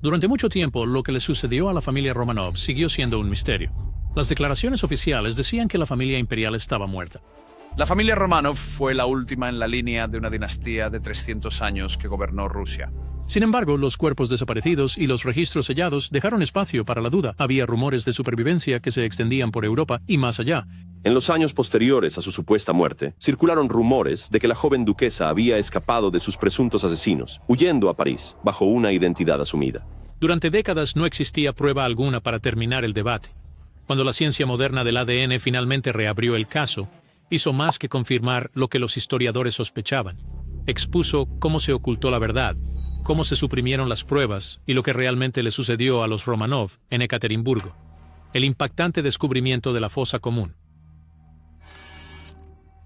Durante mucho tiempo, lo que le sucedió a la familia Romanov siguió siendo un misterio. Las declaraciones oficiales decían que la familia imperial estaba muerta. La familia Romanov fue la última en la línea de una dinastía de 300 años que gobernó Rusia. Sin embargo, los cuerpos desaparecidos y los registros sellados dejaron espacio para la duda. Había rumores de supervivencia que se extendían por Europa y más allá. En los años posteriores a su supuesta muerte, circularon rumores de que la joven duquesa había escapado de sus presuntos asesinos, huyendo a París, bajo una identidad asumida. Durante décadas no existía prueba alguna para terminar el debate. Cuando la ciencia moderna del ADN finalmente reabrió el caso, hizo más que confirmar lo que los historiadores sospechaban. Expuso cómo se ocultó la verdad, cómo se suprimieron las pruebas y lo que realmente le sucedió a los Romanov en Ekaterimburgo. El impactante descubrimiento de la fosa común.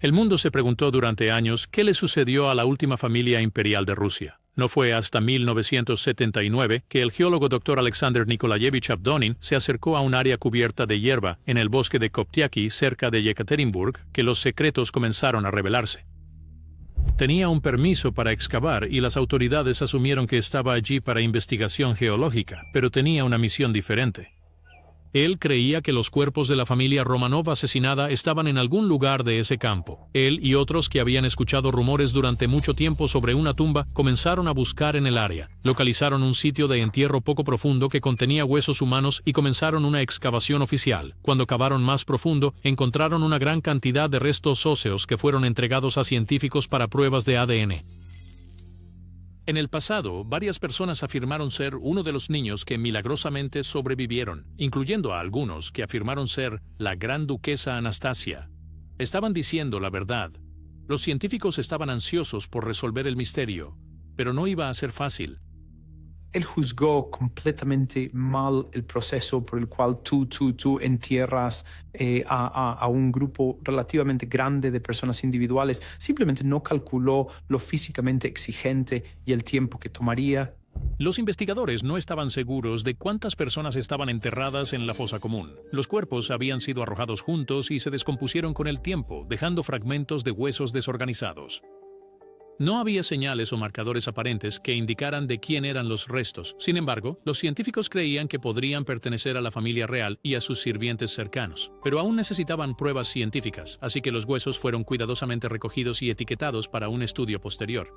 El mundo se preguntó durante años qué le sucedió a la última familia imperial de Rusia. No fue hasta 1979 que el geólogo Dr. Alexander Nikolayevich Abdonin se acercó a un área cubierta de hierba en el bosque de Koptiaki, cerca de Yekaterinburg, que los secretos comenzaron a revelarse. Tenía un permiso para excavar y las autoridades asumieron que estaba allí para investigación geológica, pero tenía una misión diferente. Él creía que los cuerpos de la familia Romanov asesinada estaban en algún lugar de ese campo. Él y otros que habían escuchado rumores durante mucho tiempo sobre una tumba comenzaron a buscar en el área. Localizaron un sitio de entierro poco profundo que contenía huesos humanos y comenzaron una excavación oficial. Cuando cavaron más profundo, encontraron una gran cantidad de restos óseos que fueron entregados a científicos para pruebas de ADN. En el pasado, varias personas afirmaron ser uno de los niños que milagrosamente sobrevivieron, incluyendo a algunos que afirmaron ser la gran duquesa Anastasia. Estaban diciendo la verdad. Los científicos estaban ansiosos por resolver el misterio, pero no iba a ser fácil. Él juzgó completamente mal el proceso por el cual tú entierras a un grupo relativamente grande de personas individuales. Simplemente no calculó lo físicamente exigente y el tiempo que tomaría. Los investigadores no estaban seguros de cuántas personas estaban enterradas en la fosa común. Los cuerpos habían sido arrojados juntos y se descompusieron con el tiempo, dejando fragmentos de huesos desorganizados. No había señales o marcadores aparentes que indicaran de quién eran los restos. Sin embargo, los científicos creían que podrían pertenecer a la familia real y a sus sirvientes cercanos. Pero aún necesitaban pruebas científicas, así que los huesos fueron cuidadosamente recogidos y etiquetados para un estudio posterior.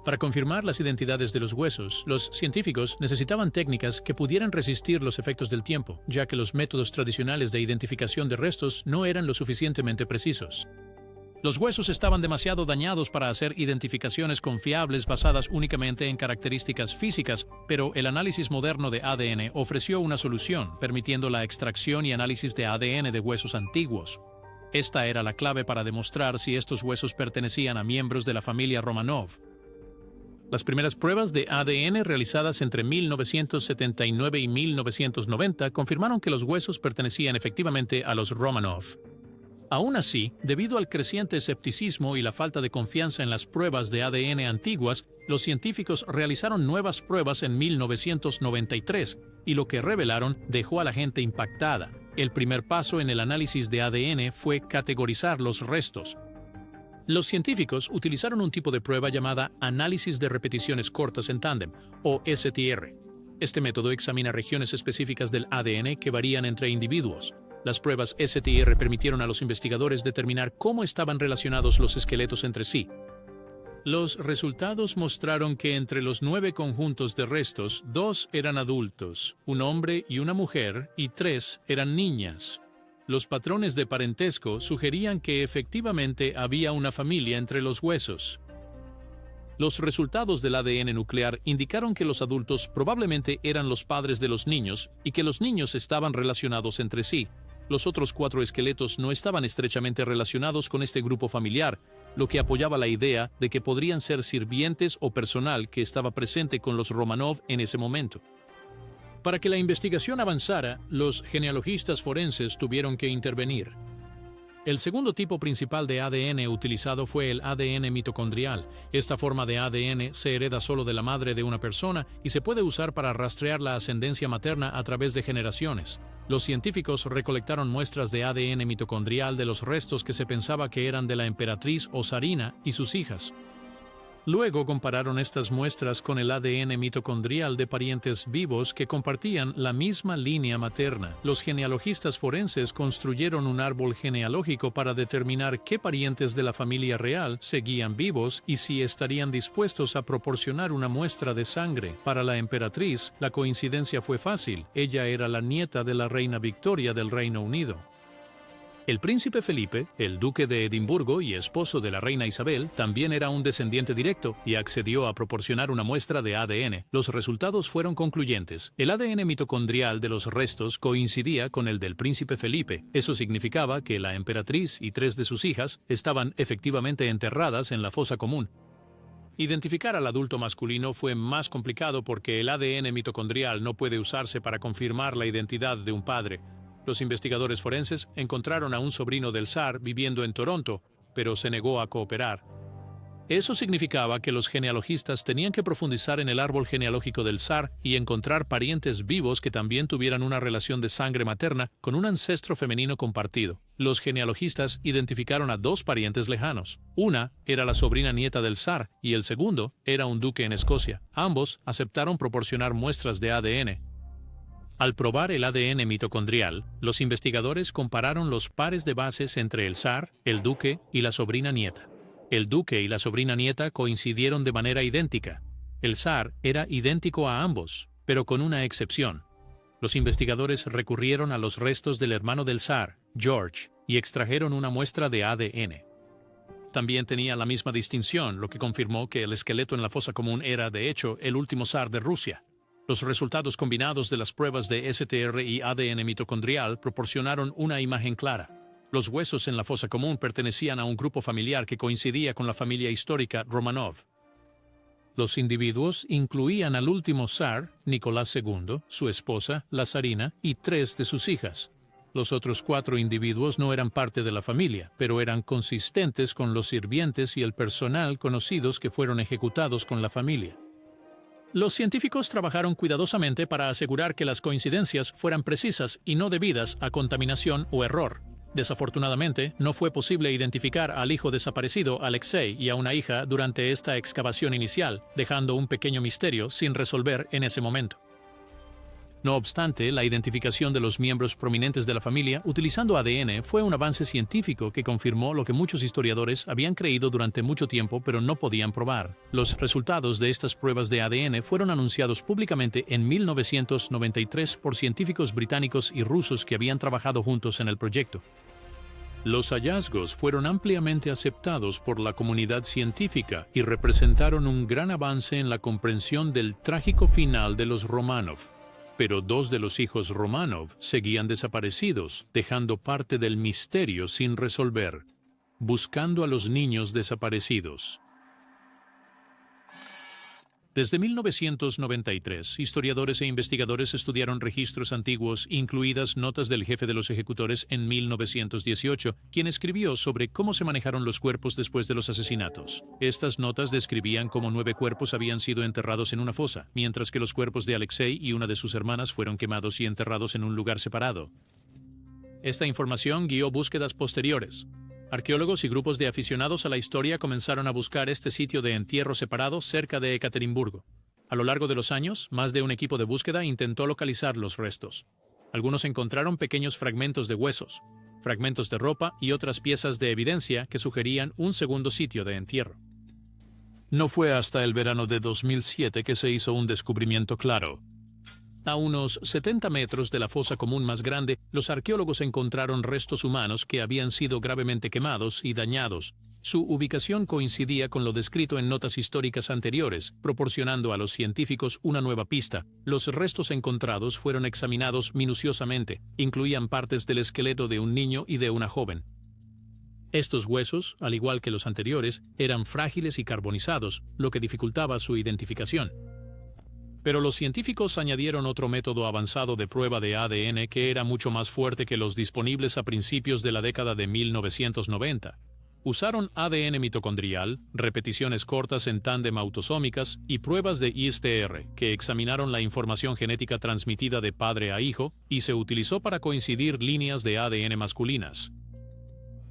Para confirmar las identidades de los huesos, los científicos necesitaban técnicas que pudieran resistir los efectos del tiempo, ya que los métodos tradicionales de identificación de restos no eran lo suficientemente precisos. Los huesos estaban demasiado dañados para hacer identificaciones confiables basadas únicamente en características físicas, pero el análisis moderno de ADN ofreció una solución, permitiendo la extracción y análisis de ADN de huesos antiguos. Esta era la clave para demostrar si estos huesos pertenecían a miembros de la familia Romanov. Las primeras pruebas de ADN realizadas entre 1979 y 1990 confirmaron que los huesos pertenecían efectivamente a los Romanov. Aún así, debido al creciente escepticismo y la falta de confianza en las pruebas de ADN antiguas, los científicos realizaron nuevas pruebas en 1993 y lo que revelaron dejó a la gente impactada. El primer paso en el análisis de ADN fue categorizar los restos. Los científicos utilizaron un tipo de prueba llamada análisis de repeticiones cortas en tándem, o STR. Este método examina regiones específicas del ADN que varían entre individuos. Las pruebas STR permitieron a los investigadores determinar cómo estaban relacionados los esqueletos entre sí. Los resultados mostraron que entre los 9 conjuntos de restos, 2 eran adultos, un hombre y una mujer, y 3 eran niñas. Los patrones de parentesco sugerían que efectivamente había una familia entre los huesos. Los resultados del ADN nuclear indicaron que los adultos probablemente eran los padres de los niños y que los niños estaban relacionados entre sí. Los otros 4 esqueletos no estaban estrechamente relacionados con este grupo familiar, lo que apoyaba la idea de que podrían ser sirvientes o personal que estaba presente con los Romanov en ese momento. Para que la investigación avanzara, los genealogistas forenses tuvieron que intervenir. El segundo tipo principal de ADN utilizado fue el ADN mitocondrial. Esta forma de ADN se hereda solo de la madre de una persona y se puede usar para rastrear la ascendencia materna a través de generaciones. Los científicos recolectaron muestras de ADN mitocondrial de los restos que se pensaba que eran de la emperatriz o zarina y sus hijas. Luego compararon estas muestras con el ADN mitocondrial de parientes vivos que compartían la misma línea materna. Los genealogistas forenses construyeron un árbol genealógico para determinar qué parientes de la familia real seguían vivos y si estarían dispuestos a proporcionar una muestra de sangre. Para la emperatriz, la coincidencia fue fácil. Ella era la nieta de la reina Victoria del Reino Unido. El príncipe Felipe, el duque de Edimburgo y esposo de la reina Isabel, también era un descendiente directo y accedió a proporcionar una muestra de ADN. Los resultados fueron concluyentes. El ADN mitocondrial de los restos coincidía con el del príncipe Felipe. Eso significaba que la emperatriz y 3 de sus hijas estaban efectivamente enterradas en la fosa común. Identificar al adulto masculino fue más complicado porque el ADN mitocondrial no puede usarse para confirmar la identidad de un padre. Los investigadores forenses encontraron a un sobrino del zar viviendo en Toronto, pero se negó a cooperar. Eso significaba que los genealogistas tenían que profundizar en el árbol genealógico del zar y encontrar parientes vivos que también tuvieran una relación de sangre materna con un ancestro femenino compartido. Los genealogistas identificaron a 2 parientes lejanos. Una era la sobrina nieta del zar y el segundo era un duque en Escocia. Ambos aceptaron proporcionar muestras de ADN. Al probar el ADN mitocondrial, los investigadores compararon los pares de bases entre el zar, el duque y la sobrina nieta. El duque y la sobrina nieta coincidieron de manera idéntica. El zar era idéntico a ambos, pero con una excepción. Los investigadores recurrieron a los restos del hermano del zar, George, y extrajeron una muestra de ADN. También tenía la misma distinción, lo que confirmó que el esqueleto en la fosa común era, de hecho, el último zar de Rusia. Los resultados combinados de las pruebas de STR y ADN mitocondrial proporcionaron una imagen clara. Los huesos en la fosa común pertenecían a un grupo familiar que coincidía con la familia histórica Romanov. Los individuos incluían al último zar, Nicolás II, su esposa, la zarina, y 3 de sus hijas. Los otros 4 individuos no eran parte de la familia, pero eran consistentes con los sirvientes y el personal conocidos que fueron ejecutados con la familia. Los científicos trabajaron cuidadosamente para asegurar que las coincidencias fueran precisas y no debidas a contaminación o error. Desafortunadamente, no fue posible identificar al hijo desaparecido, Alexei, y a una hija durante esta excavación inicial, dejando un pequeño misterio sin resolver en ese momento. No obstante, la identificación de los miembros prominentes de la familia utilizando ADN fue un avance científico que confirmó lo que muchos historiadores habían creído durante mucho tiempo pero no podían probar. Los resultados de estas pruebas de ADN fueron anunciados públicamente en 1993 por científicos británicos y rusos que habían trabajado juntos en el proyecto. Los hallazgos fueron ampliamente aceptados por la comunidad científica y representaron un gran avance en la comprensión del trágico final de los Romanov. Pero 2 de los hijos Romanov seguían desaparecidos, dejando parte del misterio sin resolver. Buscando a los niños desaparecidos. Desde 1993, historiadores e investigadores estudiaron registros antiguos, incluidas notas del jefe de los ejecutores en 1918, quien escribió sobre cómo se manejaron los cuerpos después de los asesinatos. Estas notas describían cómo 9 cuerpos habían sido enterrados en una fosa, mientras que los cuerpos de Alexei y una de sus hermanas fueron quemados y enterrados en un lugar separado. Esta información guió búsquedas posteriores. Arqueólogos y grupos de aficionados a la historia comenzaron a buscar este sitio de entierro separado cerca de Ekaterimburgo. A lo largo de los años, más de un equipo de búsqueda intentó localizar los restos. Algunos encontraron pequeños fragmentos de huesos, fragmentos de ropa y otras piezas de evidencia que sugerían un segundo sitio de entierro. No fue hasta el verano de 2007 que se hizo un descubrimiento claro. A unos 70 metros de la fosa común más grande, los arqueólogos encontraron restos humanos que habían sido gravemente quemados y dañados. Su ubicación coincidía con lo descrito en notas históricas anteriores, proporcionando a los científicos una nueva pista. Los restos encontrados fueron examinados minuciosamente. Incluían partes del esqueleto de un niño y de una joven. Estos huesos, al igual que los anteriores, eran frágiles y carbonizados, lo que dificultaba su identificación. Pero los científicos añadieron otro método avanzado de prueba de ADN que era mucho más fuerte que los disponibles a principios de la década de 1990. Usaron ADN mitocondrial, repeticiones cortas en tándem autosómicas y pruebas de ISTR, que examinaron la información genética transmitida de padre a hijo y se utilizó para coincidir líneas de ADN masculinas.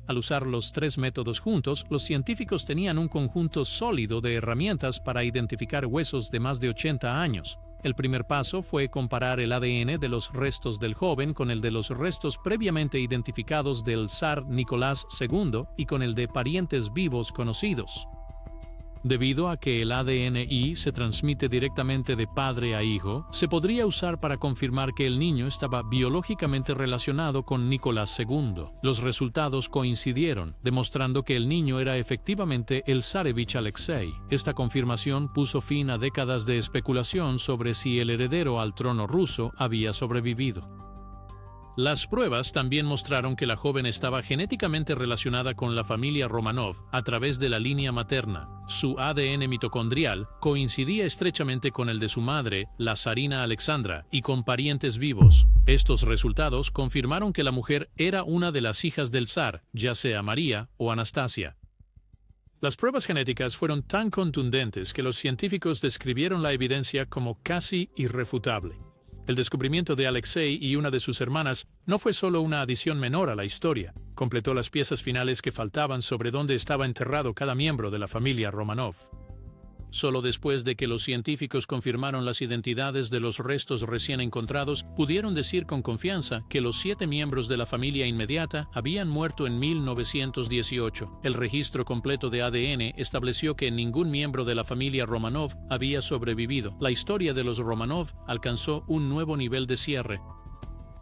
Al usar los tres métodos juntos, los científicos tenían un conjunto sólido de herramientas para identificar huesos de más de 80 años. El primer paso fue comparar el ADN de los restos del joven con el de los restos previamente identificados del zar Nicolás II y con el de parientes vivos conocidos. Debido a que el ADN-I se transmite directamente de padre a hijo, se podría usar para confirmar que el niño estaba biológicamente relacionado con Nicolás II. Los resultados coincidieron, demostrando que el niño era efectivamente el zárevich Alexei. Esta confirmación puso fin a décadas de especulación sobre si el heredero al trono ruso había sobrevivido. Las pruebas también mostraron que la joven estaba genéticamente relacionada con la familia Romanov a través de la línea materna. Su ADN mitocondrial coincidía estrechamente con el de su madre, la zarina Alexandra, y con parientes vivos. Estos resultados confirmaron que la mujer era una de las hijas del zar, ya sea María o Anastasia. Las pruebas genéticas fueron tan contundentes que los científicos describieron la evidencia como casi irrefutable. El descubrimiento de Alexei y una de sus hermanas no fue solo una adición menor a la historia, completó las piezas finales que faltaban sobre dónde estaba enterrado cada miembro de la familia Romanov. Solo después de que los científicos confirmaron las identidades de los restos recién encontrados, pudieron decir con confianza que los 7 miembros de la familia inmediata habían muerto en 1918. El registro completo de ADN estableció que ningún miembro de la familia Romanov había sobrevivido. La historia de los Romanov alcanzó un nuevo nivel de cierre.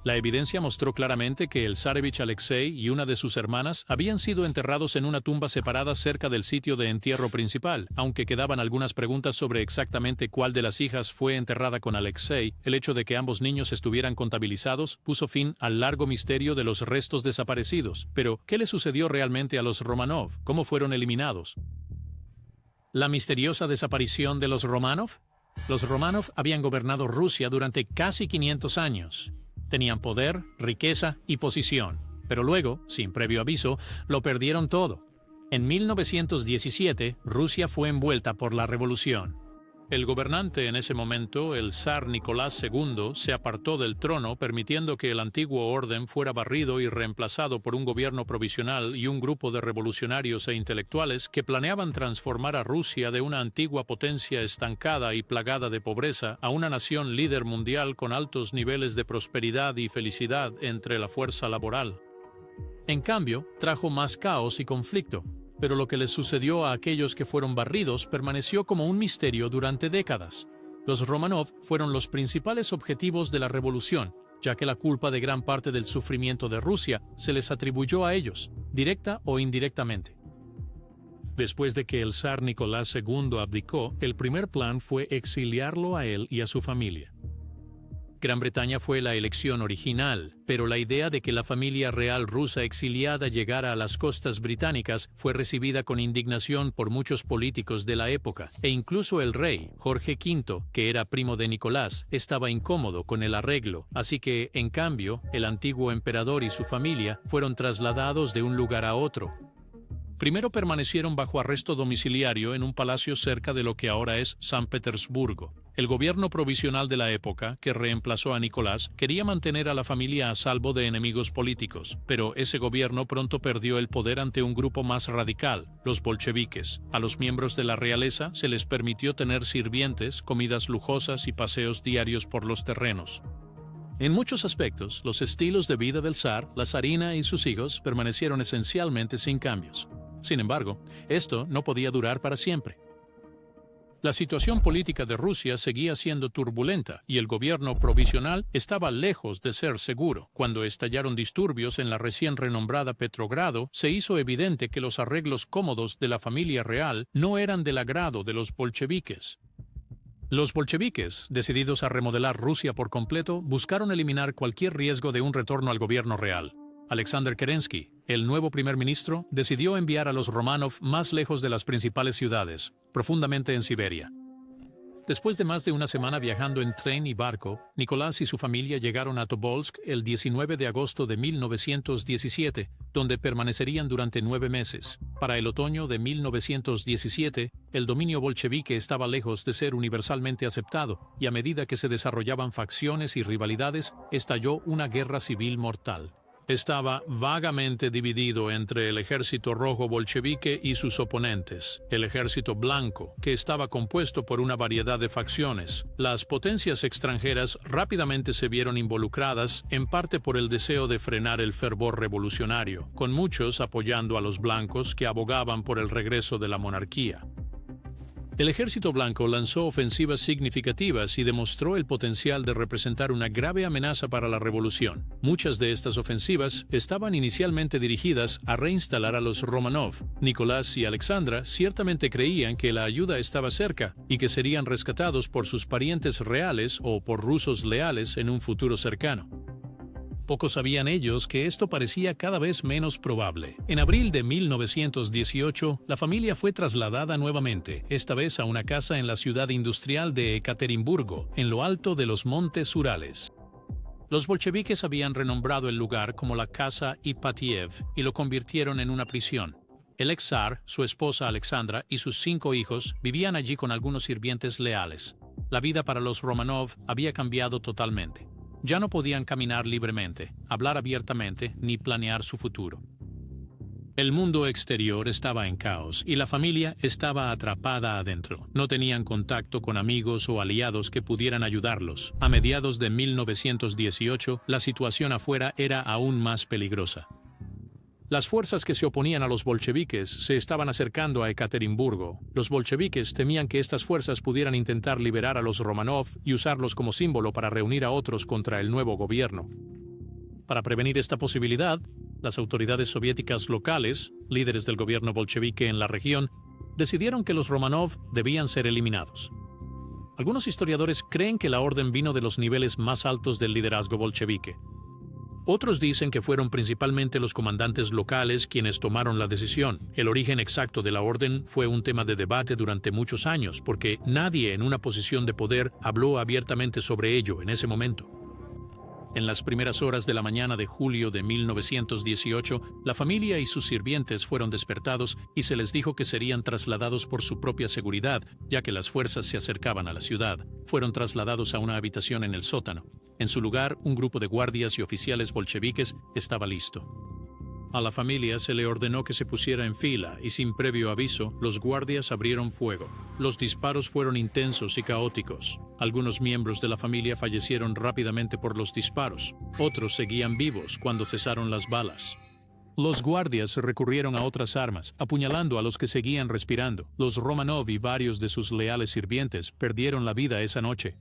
La evidencia mostró claramente que el zárevich Alexei y una de sus hermanas habían sido enterrados en una tumba separada cerca del sitio de entierro principal. Aunque quedaban algunas preguntas sobre exactamente cuál de las hijas fue enterrada con Alexei, el hecho de que ambos niños estuvieran contabilizados puso fin al largo misterio de los restos desaparecidos. Pero, ¿qué le sucedió realmente a los Romanov? ¿Cómo fueron eliminados? ¿La misteriosa desaparición de los Romanov? Los Romanov habían gobernado Rusia durante casi 500 años. Tenían poder, riqueza y posición, pero luego, sin previo aviso, lo perdieron todo. En 1917, Rusia fue envuelta por la revolución. El gobernante en ese momento, el zar Nicolás II, se apartó del trono, permitiendo que el antiguo orden fuera barrido y reemplazado por un gobierno provisional y un grupo de revolucionarios e intelectuales que planeaban transformar a Rusia de una antigua potencia estancada y plagada de pobreza a una nación líder mundial con altos niveles de prosperidad y felicidad entre la fuerza laboral. En cambio, trajo más caos y conflicto. Pero lo que les sucedió a aquellos que fueron barridos permaneció como un misterio durante décadas. Los Romanov fueron los principales objetivos de la revolución, ya que la culpa de gran parte del sufrimiento de Rusia se les atribuyó a ellos, directa o indirectamente. Después de que el zar Nicolás II abdicó, el primer plan fue exiliarlo a él y a su familia. Gran Bretaña fue la elección original, pero la idea de que la familia real rusa exiliada llegara a las costas británicas fue recibida con indignación por muchos políticos de la época, e incluso el rey, Jorge V, que era primo de Nicolás, estaba incómodo con el arreglo, así que, en cambio, el antiguo emperador y su familia fueron trasladados de un lugar a otro. Primero permanecieron bajo arresto domiciliario en un palacio cerca de lo que ahora es San Petersburgo. El gobierno provisional de la época, que reemplazó a Nicolás, quería mantener a la familia a salvo de enemigos políticos, pero ese gobierno pronto perdió el poder ante un grupo más radical, los bolcheviques. A los miembros de la realeza se les permitió tener sirvientes, comidas lujosas y paseos diarios por los terrenos. En muchos aspectos, los estilos de vida del zar, la zarina y sus hijos permanecieron esencialmente sin cambios. Sin embargo, esto no podía durar para siempre. La situación política de Rusia seguía siendo turbulenta y el gobierno provisional estaba lejos de ser seguro. Cuando estallaron disturbios en la recién renombrada Petrogrado, se hizo evidente que los arreglos cómodos de la familia real no eran del agrado de los bolcheviques. Los bolcheviques, decididos a remodelar Rusia por completo, buscaron eliminar cualquier riesgo de un retorno al gobierno real. Alexander Kerensky, el nuevo primer ministro, decidió enviar a los Romanov más lejos de las principales ciudades, profundamente en Siberia. Después de más de una semana viajando en tren y barco, Nicolás y su familia llegaron a Tobolsk el 19 de agosto de 1917, donde permanecerían durante 9 meses. Para el otoño de 1917, el dominio bolchevique estaba lejos de ser universalmente aceptado, y a medida que se desarrollaban facciones y rivalidades, estalló una guerra civil mortal. estaba vagamente dividido entre el ejército rojo bolchevique y sus oponentes, el ejército blanco, que estaba compuesto por una variedad de facciones. Las potencias extranjeras rápidamente se vieron involucradas, en parte por el deseo de frenar el fervor revolucionario, con muchos apoyando a los blancos que abogaban por el regreso de la monarquía. El ejército blanco lanzó ofensivas significativas y demostró el potencial de representar una grave amenaza para la revolución. Muchas de estas ofensivas estaban inicialmente dirigidas a reinstalar a los Romanov. Nicolás y Alexandra ciertamente creían que la ayuda estaba cerca y que serían rescatados por sus parientes reales o por rusos leales en un futuro cercano. Pocos sabían ellos que esto parecía cada vez menos probable. En abril de 1918, la familia fue trasladada nuevamente, esta vez a una casa en la ciudad industrial de Ekaterimburgo, en lo alto de los Montes Urales. Los bolcheviques habían renombrado el lugar como la Casa Ipatiev y lo convirtieron en una prisión. El ex zar, su esposa Alexandra y sus 5 hijos vivían allí con algunos sirvientes leales. La vida para los Romanov había cambiado totalmente. Ya no podían caminar libremente, hablar abiertamente, ni planear su futuro. El mundo exterior estaba en caos y la familia estaba atrapada adentro. No tenían contacto con amigos o aliados que pudieran ayudarlos. A mediados de 1918, la situación afuera era aún más peligrosa. Las fuerzas que se oponían a los bolcheviques se estaban acercando a Ekaterimburgo. Los bolcheviques temían que estas fuerzas pudieran intentar liberar a los Romanov y usarlos como símbolo para reunir a otros contra el nuevo gobierno. Para prevenir esta posibilidad, las autoridades soviéticas locales, líderes del gobierno bolchevique en la región, decidieron que los Romanov debían ser eliminados. Algunos historiadores creen que la orden vino de los niveles más altos del liderazgo bolchevique. Otros dicen que fueron principalmente los comandantes locales quienes tomaron la decisión. El origen exacto de la orden fue un tema de debate durante muchos años, porque nadie en una posición de poder habló abiertamente sobre ello en ese momento. En las primeras horas de la mañana de julio de 1918, la familia y sus sirvientes fueron despertados y se les dijo que serían trasladados por su propia seguridad, ya que las fuerzas se acercaban a la ciudad. Fueron trasladados a una habitación en el sótano. En su lugar, un grupo de guardias y oficiales bolcheviques estaba listo. A la familia se le ordenó que se pusiera en fila y sin previo aviso, los guardias abrieron fuego. Los disparos fueron intensos y caóticos. Algunos miembros de la familia fallecieron rápidamente por los disparos. Otros seguían vivos cuando cesaron las balas. Los guardias recurrieron a otras armas, apuñalando a los que seguían respirando. Los Romanov y varios de sus leales sirvientes perdieron la vida esa noche.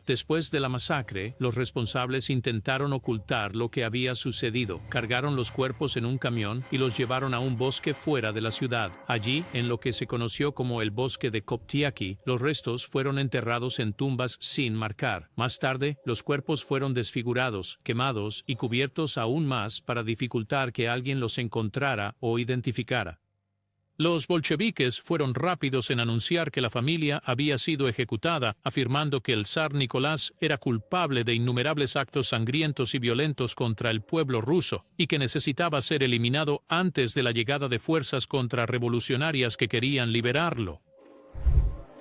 Después de la masacre, los responsables intentaron ocultar lo que había sucedido. Cargaron los cuerpos en un camión y los llevaron a un bosque fuera de la ciudad. Allí, en lo que se conoció como el bosque de Koptiaki, los restos fueron enterrados en tumbas sin marcar. Más tarde, los cuerpos fueron desfigurados, quemados y cubiertos aún más para dificultar que alguien los encontrara o identificara. Los bolcheviques fueron rápidos en anunciar que la familia había sido ejecutada, afirmando que el zar Nicolás era culpable de innumerables actos sangrientos y violentos contra el pueblo ruso y que necesitaba ser eliminado antes de la llegada de fuerzas contrarrevolucionarias que querían liberarlo.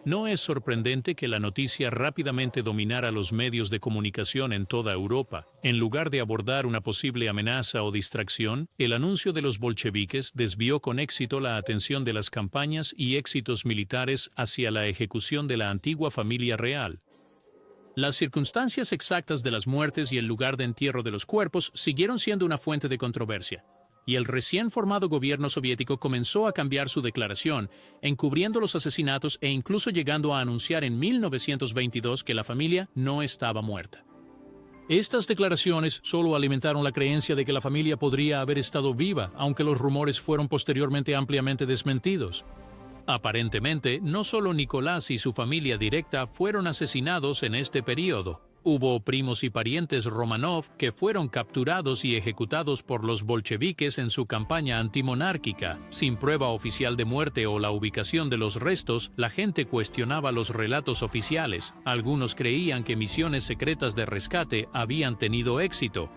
No es sorprendente que la noticia rápidamente dominara los medios de comunicación en toda Europa. En lugar de abordar una posible amenaza o distracción, el anuncio de los bolcheviques desvió con éxito la atención de las campañas y éxitos militares hacia la ejecución de la antigua familia real. Las circunstancias exactas de las muertes y el lugar de entierro de los cuerpos siguieron siendo una fuente de controversia. Y el recién formado gobierno soviético comenzó a cambiar su declaración, encubriendo los asesinatos e incluso llegando a anunciar en 1922 que la familia no estaba muerta. Estas declaraciones solo alimentaron la creencia de que la familia podría haber estado viva, aunque los rumores fueron posteriormente ampliamente desmentidos. Aparentemente, no solo Nicolás y su familia directa fueron asesinados en este periodo. Hubo primos y parientes Romanov que fueron capturados y ejecutados por los bolcheviques en su campaña antimonárquica. Sin prueba oficial de muerte o la ubicación de los restos, la gente cuestionaba los relatos oficiales. Algunos creían que misiones secretas de rescate habían tenido éxito.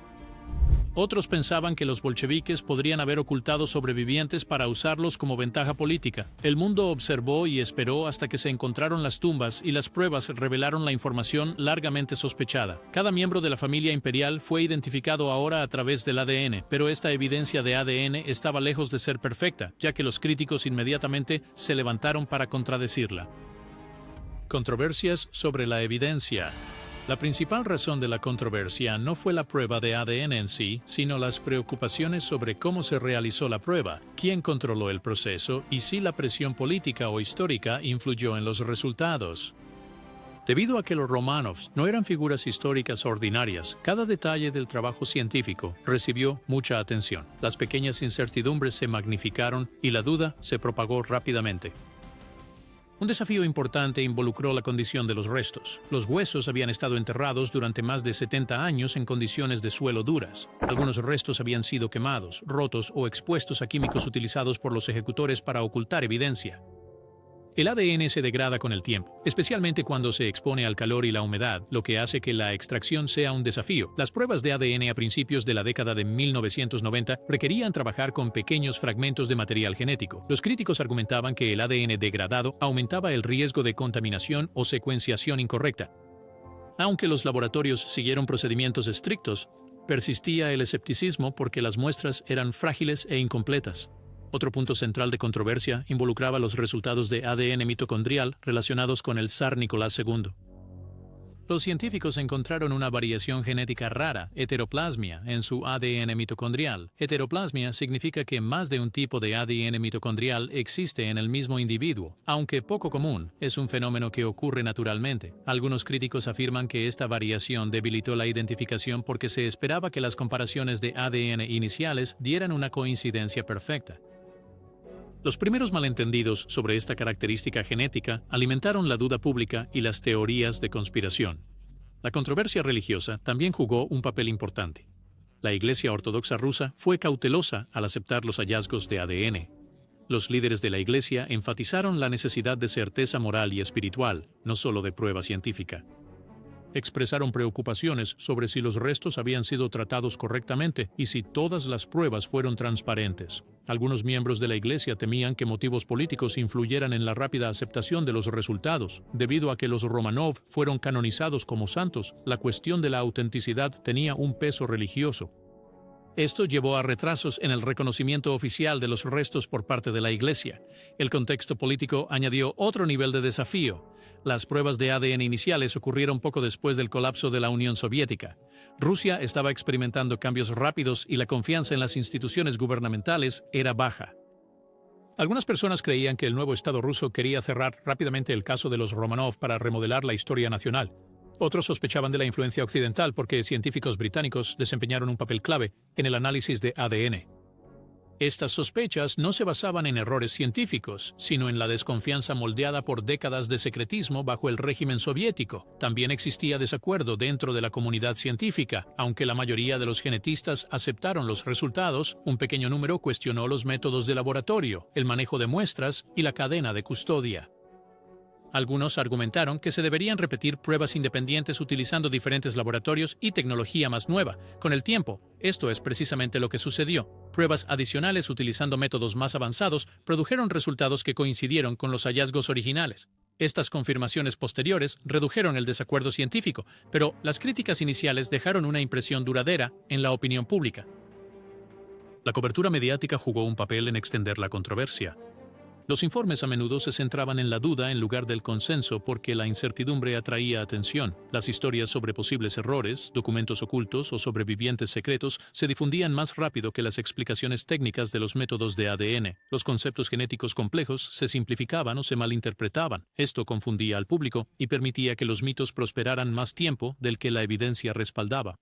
Otros pensaban que los bolcheviques podrían haber ocultado sobrevivientes para usarlos como ventaja política. El mundo observó y esperó hasta que se encontraron las tumbas y las pruebas revelaron la información largamente sospechada. Cada miembro de la familia imperial fue identificado ahora a través del ADN, pero esta evidencia de ADN estaba lejos de ser perfecta, ya que los críticos inmediatamente se levantaron para contradecirla. Controversias sobre la evidencia. La principal razón de la controversia no fue la prueba de ADN en sí, sino las preocupaciones sobre cómo se realizó la prueba, quién controló el proceso y si la presión política o histórica influyó en los resultados. Debido a que los Romanovs no eran figuras históricas ordinarias, cada detalle del trabajo científico recibió mucha atención. Las pequeñas incertidumbres se magnificaron y la duda se propagó rápidamente. Un desafío importante involucró la condición de los restos. Los huesos habían estado enterrados durante más de 70 años en condiciones de suelo duras. Algunos restos habían sido quemados, rotos o expuestos a químicos utilizados por los ejecutores para ocultar evidencia. El ADN se degrada con el tiempo, especialmente cuando se expone al calor y la humedad, lo que hace que la extracción sea un desafío. Las pruebas de ADN a principios de la década de 1990 requerían trabajar con pequeños fragmentos de material genético. Los críticos argumentaban que el ADN degradado aumentaba el riesgo de contaminación o secuenciación incorrecta. Aunque los laboratorios siguieron procedimientos estrictos, persistía el escepticismo porque las muestras eran frágiles e incompletas. Otro punto central de controversia involucraba los resultados de ADN mitocondrial relacionados con el zar Nicolás II. Los científicos encontraron una variación genética rara, heteroplasmia, en su ADN mitocondrial. Heteroplasmia significa que más de un tipo de ADN mitocondrial existe en el mismo individuo. Aunque poco común, es un fenómeno que ocurre naturalmente. Algunos críticos afirman que esta variación debilitó la identificación porque se esperaba que las comparaciones de ADN iniciales dieran una coincidencia perfecta. Los primeros malentendidos sobre esta característica genética alimentaron la duda pública y las teorías de conspiración. La controversia religiosa también jugó un papel importante. La Iglesia Ortodoxa rusa fue cautelosa al aceptar los hallazgos de ADN. Los líderes de la Iglesia enfatizaron la necesidad de certeza moral y espiritual, no solo de prueba científica. Expresaron preocupaciones sobre si los restos habían sido tratados correctamente y si todas las pruebas fueron transparentes. Algunos miembros de la Iglesia temían que motivos políticos influyeran en la rápida aceptación de los resultados. Debido a que los Romanov fueron canonizados como santos, la cuestión de la autenticidad tenía un peso religioso. Esto llevó a retrasos en el reconocimiento oficial de los restos por parte de la Iglesia. El contexto político añadió otro nivel de desafío. Las pruebas de ADN iniciales ocurrieron poco después del colapso de la Unión Soviética. Rusia estaba experimentando cambios rápidos y la confianza en las instituciones gubernamentales era baja. Algunas personas creían que el nuevo Estado ruso quería cerrar rápidamente el caso de los Romanov para remodelar la historia nacional. Otros sospechaban de la influencia occidental porque científicos británicos desempeñaron un papel clave en el análisis de ADN. Estas sospechas no se basaban en errores científicos, sino en la desconfianza moldeada por décadas de secretismo bajo el régimen soviético. También existía desacuerdo dentro de la comunidad científica. Aunque la mayoría de los genetistas aceptaron los resultados, un pequeño número cuestionó los métodos de laboratorio, el manejo de muestras y la cadena de custodia. Algunos argumentaron que se deberían repetir pruebas independientes utilizando diferentes laboratorios y tecnología más nueva. Con el tiempo, esto es precisamente lo que sucedió. Pruebas adicionales utilizando métodos más avanzados produjeron resultados que coincidieron con los hallazgos originales. Estas confirmaciones posteriores redujeron el desacuerdo científico, pero las críticas iniciales dejaron una impresión duradera en la opinión pública. La cobertura mediática jugó un papel en extender la controversia. Los informes a menudo se centraban en la duda en lugar del consenso porque la incertidumbre atraía atención. Las historias sobre posibles errores, documentos ocultos o sobrevivientes secretos se difundían más rápido que las explicaciones técnicas de los métodos de ADN. Los conceptos genéticos complejos se simplificaban o se malinterpretaban. Esto confundía al público y permitía que los mitos prosperaran más tiempo del que la evidencia respaldaba.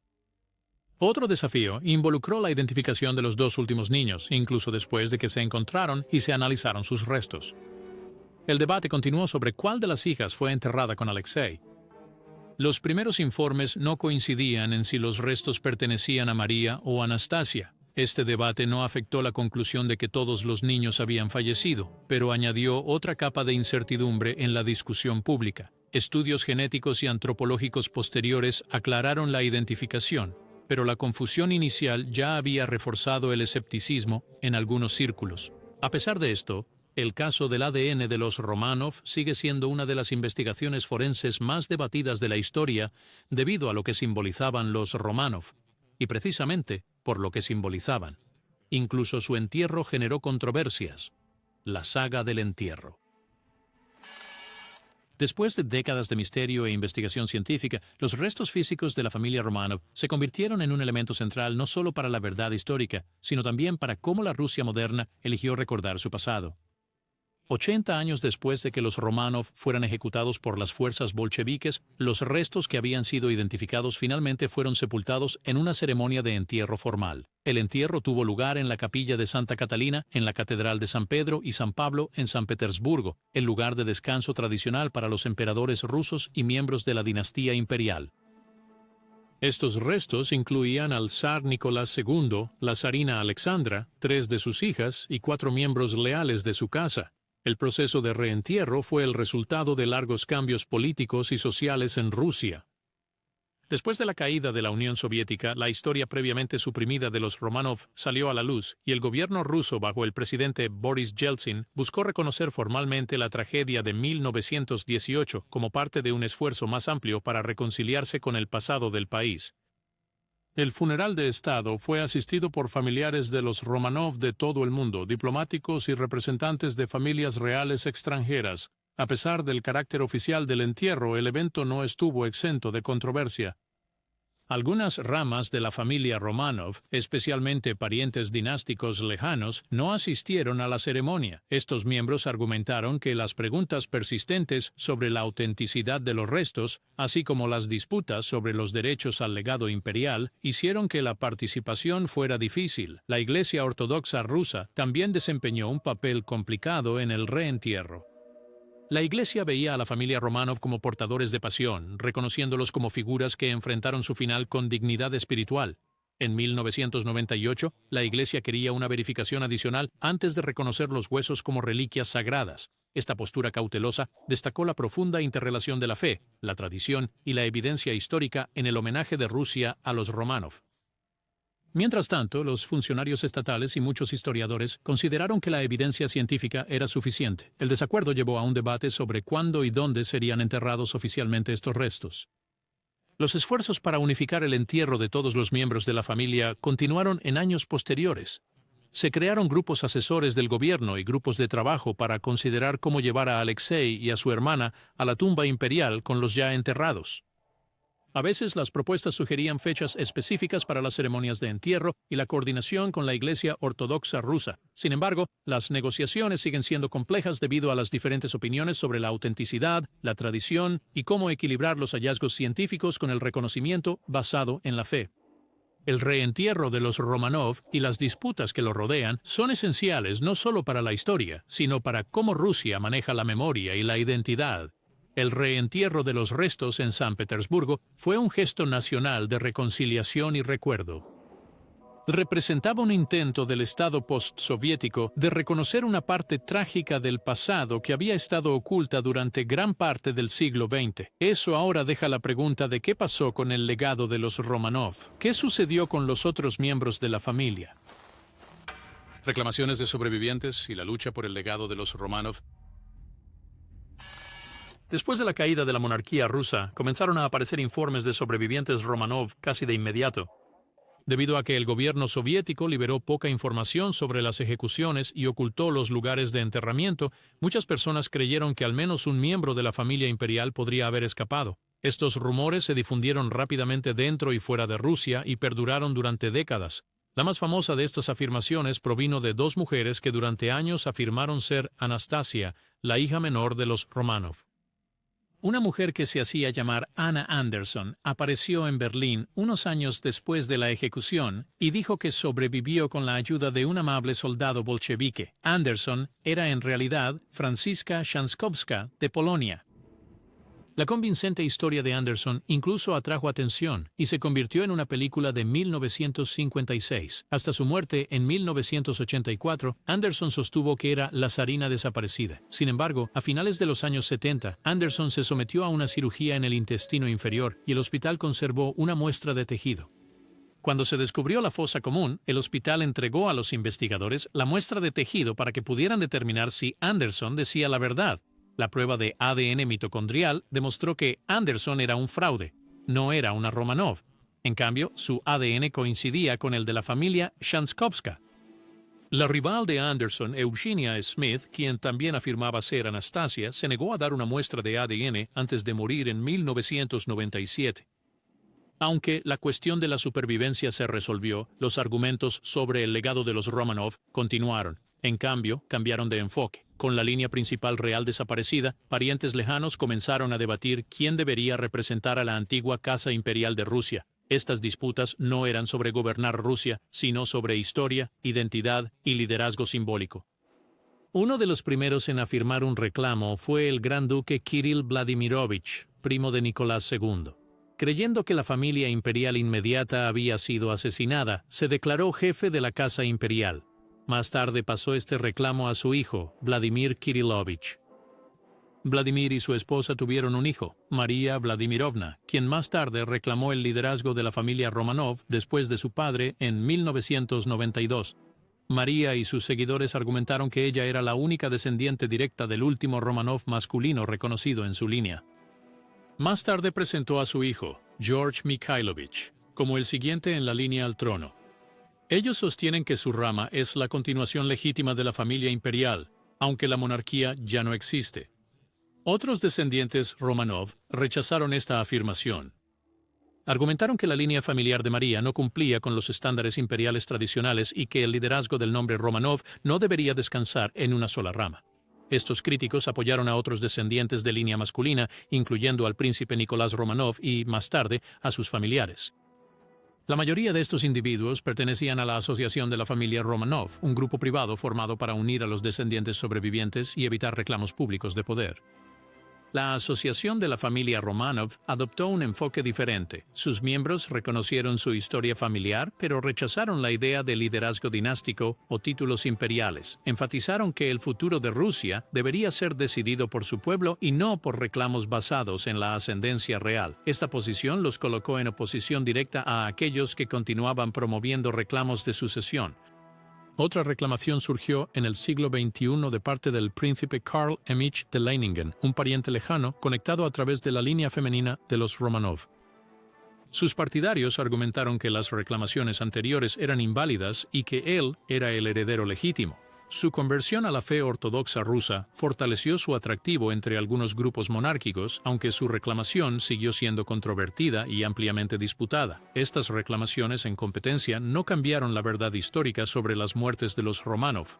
Otro desafío involucró la identificación de los dos últimos niños, incluso después de que se encontraron y se analizaron sus restos. El debate continuó sobre cuál de las hijas fue enterrada con Alexei. Los primeros informes no coincidían en si los restos pertenecían a María o Anastasia. Este debate no afectó la conclusión de que todos los niños habían fallecido, pero añadió otra capa de incertidumbre en la discusión pública. Estudios genéticos y antropológicos posteriores aclararon la identificación, pero la confusión inicial ya había reforzado el escepticismo en algunos círculos. A pesar de esto, el caso del ADN de los Romanov sigue siendo una de las investigaciones forenses más debatidas de la historia debido a lo que simbolizaban los Romanov, y precisamente por lo que simbolizaban. Incluso su entierro generó controversias. La saga del entierro. Después de décadas de misterio e investigación científica, los restos físicos de la familia Romanov se convirtieron en un elemento central no solo para la verdad histórica, sino también para cómo la Rusia moderna eligió recordar su pasado. 80 años después de que los Romanov fueran ejecutados por las fuerzas bolcheviques, los restos que habían sido identificados finalmente fueron sepultados en una ceremonia de entierro formal. El entierro tuvo lugar en la capilla de Santa Catalina, en la Catedral de San Pedro y San Pablo en San Petersburgo, el lugar de descanso tradicional para los emperadores rusos y miembros de la dinastía imperial. Estos restos incluían al zar Nicolás II, la zarina Alexandra, 3 de sus hijas y 4 miembros leales de su casa. El proceso de reentierro fue el resultado de largos cambios políticos y sociales en Rusia. Después de la caída de la Unión Soviética, la historia previamente suprimida de los Romanov salió a la luz y el gobierno ruso bajo el presidente Boris Yeltsin buscó reconocer formalmente la tragedia de 1918 como parte de un esfuerzo más amplio para reconciliarse con el pasado del país. El funeral de Estado fue asistido por familiares de los Romanov de todo el mundo, diplomáticos y representantes de familias reales extranjeras. A pesar del carácter oficial del entierro, el evento no estuvo exento de controversia. Algunas ramas de la familia Romanov, especialmente parientes dinásticos lejanos, no asistieron a la ceremonia. Estos miembros argumentaron que las preguntas persistentes sobre la autenticidad de los restos, así como las disputas sobre los derechos al legado imperial, hicieron que la participación fuera difícil. La Iglesia Ortodoxa rusa también desempeñó un papel complicado en el reentierro. La Iglesia veía a la familia Romanov como portadores de pasión, reconociéndolos como figuras que enfrentaron su final con dignidad espiritual. En 1998, la Iglesia quería una verificación adicional antes de reconocer los huesos como reliquias sagradas. Esta postura cautelosa destacó la profunda interrelación de la fe, la tradición y la evidencia histórica en el homenaje de Rusia a los Romanov. Mientras tanto, los funcionarios estatales y muchos historiadores consideraron que la evidencia científica era suficiente. El desacuerdo llevó a un debate sobre cuándo y dónde serían enterrados oficialmente estos restos. Los esfuerzos para unificar el entierro de todos los miembros de la familia continuaron en años posteriores. Se crearon grupos asesores del gobierno y grupos de trabajo para considerar cómo llevar a Alexei y a su hermana a la tumba imperial con los ya enterrados. A veces las propuestas sugerían fechas específicas para las ceremonias de entierro y la coordinación con la Iglesia Ortodoxa rusa. Sin embargo, las negociaciones siguen siendo complejas debido a las diferentes opiniones sobre la autenticidad, la tradición y cómo equilibrar los hallazgos científicos con el reconocimiento basado en la fe. El reentierro de los Romanov y las disputas que lo rodean son esenciales no solo para la historia, sino para cómo Rusia maneja la memoria y la identidad. El reentierro de los restos en San Petersburgo fue un gesto nacional de reconciliación y recuerdo. Representaba un intento del Estado postsoviético de reconocer una parte trágica del pasado que había estado oculta durante gran parte del siglo XX. Eso ahora deja la pregunta de qué pasó con el legado de los Romanov. ¿Qué sucedió con los otros miembros de la familia? Reclamaciones de sobrevivientes y la lucha por el legado de los Romanov. Después de la caída de la monarquía rusa, comenzaron a aparecer informes de sobrevivientes Romanov casi de inmediato. Debido a que el gobierno soviético liberó poca información sobre las ejecuciones y ocultó los lugares de enterramiento, muchas personas creyeron que al menos un miembro de la familia imperial podría haber escapado. Estos rumores se difundieron rápidamente dentro y fuera de Rusia y perduraron durante décadas. La más famosa de estas afirmaciones provino de 2 mujeres que durante años afirmaron ser Anastasia, la hija menor de los Romanov. Una mujer que se hacía llamar Anna Anderson apareció en Berlín unos años después de la ejecución y dijo que sobrevivió con la ayuda de un amable soldado bolchevique. Anderson era en realidad Franziska Szankowska de Polonia. La convincente historia de Anderson incluso atrajo atención y se convirtió en una película de 1956. Hasta su muerte en 1984, Anderson sostuvo que era la zarina desaparecida. Sin embargo, a finales de los años 70, Anderson se sometió a una cirugía en el intestino inferior y el hospital conservó una muestra de tejido. Cuando se descubrió la fosa común, el hospital entregó a los investigadores la muestra de tejido para que pudieran determinar si Anderson decía la verdad. La prueba de ADN mitocondrial demostró que Anderson era un fraude, no era una Romanov. En cambio, su ADN coincidía con el de la familia Shanskowska. La rival de Anderson, Eugenia Smith, quien también afirmaba ser Anastasia, se negó a dar una muestra de ADN antes de morir en 1997. Aunque la cuestión de la supervivencia se resolvió, los argumentos sobre el legado de los Romanov continuaron. En cambio, cambiaron de enfoque. Con la línea principal real desaparecida, parientes lejanos comenzaron a debatir quién debería representar a la antigua Casa Imperial de Rusia. Estas disputas no eran sobre gobernar Rusia, sino sobre historia, identidad y liderazgo simbólico. Uno de los primeros en afirmar un reclamo fue el gran duque Kirill Vladimirovich, primo de Nicolás II. Creyendo que la familia imperial inmediata había sido asesinada, se declaró jefe de la Casa Imperial. Más tarde pasó este reclamo a su hijo, Vladimir Kirillovich. Vladimir y su esposa tuvieron un hijo, María Vladimirovna, quien más tarde reclamó el liderazgo de la familia Romanov después de su padre en 1992. María y sus seguidores argumentaron que ella era la única descendiente directa del último Romanov masculino reconocido en su línea. Más tarde presentó a su hijo, George Mikhailovich, como el siguiente en la línea al trono. Ellos sostienen que su rama es la continuación legítima de la familia imperial, aunque la monarquía ya no existe. Otros descendientes Romanov rechazaron esta afirmación. Argumentaron que la línea familiar de María no cumplía con los estándares imperiales tradicionales y que el liderazgo del nombre Romanov no debería descansar en una sola rama. Estos críticos apoyaron a otros descendientes de línea masculina, incluyendo al príncipe Nicolás Romanov y, más tarde, a sus familiares. La mayoría de estos individuos pertenecían a la Asociación de la Familia Romanov, un grupo privado formado para unir a los descendientes sobrevivientes y evitar reclamos públicos de poder. La Asociación de la Familia Romanov adoptó un enfoque diferente. Sus miembros reconocieron su historia familiar, pero rechazaron la idea de liderazgo dinástico o títulos imperiales. Enfatizaron que el futuro de Rusia debería ser decidido por su pueblo y no por reclamos basados en la ascendencia real. Esta posición los colocó en oposición directa a aquellos que continuaban promoviendo reclamos de sucesión. Otra reclamación surgió en el siglo XXI de parte del príncipe Karl Emmich de Leiningen, un pariente lejano conectado a través de la línea femenina de los Romanov. Sus partidarios argumentaron que las reclamaciones anteriores eran inválidas y que él era el heredero legítimo. Su conversión a la fe ortodoxa rusa fortaleció su atractivo entre algunos grupos monárquicos, aunque su reclamación siguió siendo controvertida y ampliamente disputada. Estas reclamaciones en competencia no cambiaron la verdad histórica sobre las muertes de los Romanov.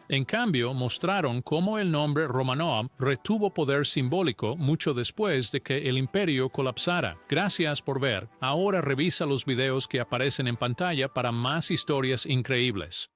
En cambio, mostraron cómo el nombre Romanov retuvo poder simbólico mucho después de que el imperio colapsara. Gracias por ver. Ahora revisa los videos que aparecen en pantalla para más historias increíbles.